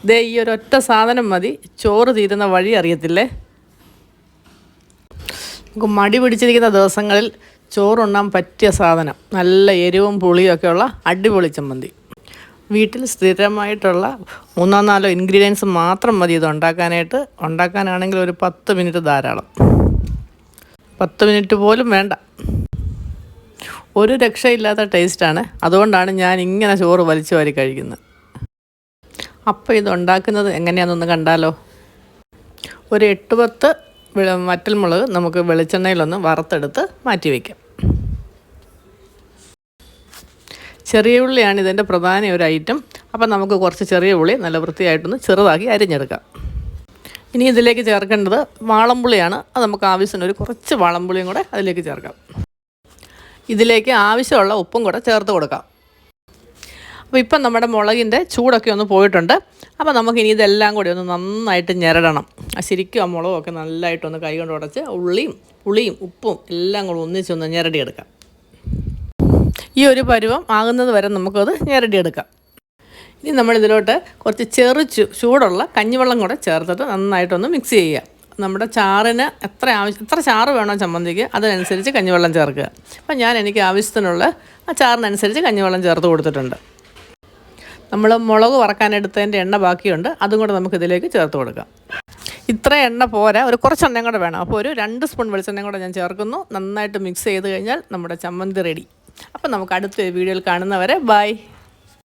ദേ ഈ ഒരൊറ്റ സാധനം മതി ചോറ് തീരുന്ന വഴി അറിയത്തില്ലേ. നമുക്ക് മടി പിടിച്ചിരിക്കുന്ന ദിവസങ്ങളിൽ ചോറുണ്ണാൻ പറ്റിയ സാധനം, നല്ല എരിവും പുളിയൊക്കെയുള്ള അടിപൊളി ചമ്മന്തി. വീട്ടിൽ സ്ഥിരമായിട്ടുള്ള 3-4 ഇൻഗ്രീഡിയൻസ് മാത്രം മതി ഇത് ഉണ്ടാക്കാനായിട്ട്. ഉണ്ടാക്കാനാണെങ്കിൽ ഒരു 10 മിനിറ്റ് ധാരാളം. 10 മിനിറ്റ് പോലും വേണ്ട. ഒരു രക്ഷയില്ലാത്ത ടേസ്റ്റാണ്. അതുകൊണ്ടാണ് ഞാൻ ഇങ്ങനെ ചോറ് വലിച്ചു വാരി കഴിക്കുന്നത്. അപ്പോൾ ഇത് ഉണ്ടാക്കുന്നത് എങ്ങനെയാണെന്നൊന്ന് കണ്ടാലോ. ഒരു 8-10 വറ്റൽമുളക് നമുക്ക് വെളിച്ചെണ്ണയിലൊന്ന് വറുത്തെടുത്ത് മാറ്റി വയ്ക്കാം. ചെറിയ ഉള്ളിയാണ് ഇതിൻ്റെ പ്രധാന ഒരു ഐറ്റം. അപ്പം നമുക്ക് കുറച്ച് ചെറിയ ഉള്ളി നല്ല വൃത്തിയായിട്ടൊന്ന് ചെറുതാക്കി അരിഞ്ഞെടുക്കാം. ഇനി ഇതിലേക്ക് ചേർക്കേണ്ടത് വാളംപുളിയാണ്. അത് നമുക്ക് ആവശ്യത്തിന് ഒരു കുറച്ച് വാളംപുളിയും കൂടെ അതിലേക്ക് ചേർക്കാം. ഇതിലേക്ക് ആവശ്യമുള്ള ഉപ്പും കൂടെ ചേർത്ത് കൊടുക്കാം. അപ്പോൾ ഇപ്പം നമ്മുടെ മുളകിൻ്റെ ചൂടൊക്കെ ഒന്ന് പോയിട്ടുണ്ട്. അപ്പോൾ നമുക്കിനി ഇതെല്ലാം കൂടി ഒന്ന് നന്നായിട്ട് ഞെരടണം. ശരിക്കും ആ മുളകൊക്കെ നല്ലതായിട്ടൊന്ന് കൈ കൊണ്ട് ഉടച്ച് ഉള്ളിയും പുളിയും ഉപ്പും എല്ലാം കൂടെ ഒന്നിച്ചൊന്ന് ഞെരടിയെടുക്കാം. ഈ ഒരു പരുവം ആകുന്നത് വരെ നമുക്കത് ഞെരടിയെടുക്കാം. ഇനി നമ്മളിതിലോട്ട് കുറച്ച് ചൂടുള്ള കഞ്ഞിവെള്ളം കൂടെ ചേർത്തിട്ട് നന്നായിട്ടൊന്ന് മിക്സ് ചെയ്യുക. നമ്മുടെ ചാറിന് എത്ര ചാറ് വേണോ ചമ്മന്തിക്ക് അതിനനുസരിച്ച് കഞ്ഞിവെള്ളം ചേർക്കുക. അപ്പം എനിക്ക് ആവശ്യത്തിനുള്ള ആ ചാറിനനുസരിച്ച് കഞ്ഞിവെള്ളം ചേർത്ത് കൊടുത്തിട്ടുണ്ട്. നമ്മൾ മുളക് വറക്കാനെടുത്തതിൻ്റെ എണ്ണ ബാക്കിയുണ്ട്, അതും കൂടെ നമുക്കിതിലേക്ക് ചേർത്ത് കൊടുക്കാം. ഇത്ര എണ്ണ പോരാ, ഒരു കുറച്ച് എണ്ണയും കൂടെ വേണം. അപ്പോൾ ഒരു 2 സ്പൂൺ വെളിച്ചെണ്ണയും കൂടെ ഞാൻ ചേർക്കുന്നു. നന്നായിട്ട് മിക്സ് ചെയ്ത് കഴിഞ്ഞാൽ നമ്മുടെ ചമ്മന്തി റെഡി. അപ്പം നമുക്ക് അടുത്ത വീഡിയോയിൽ കാണുന്നവരെ ബൈ.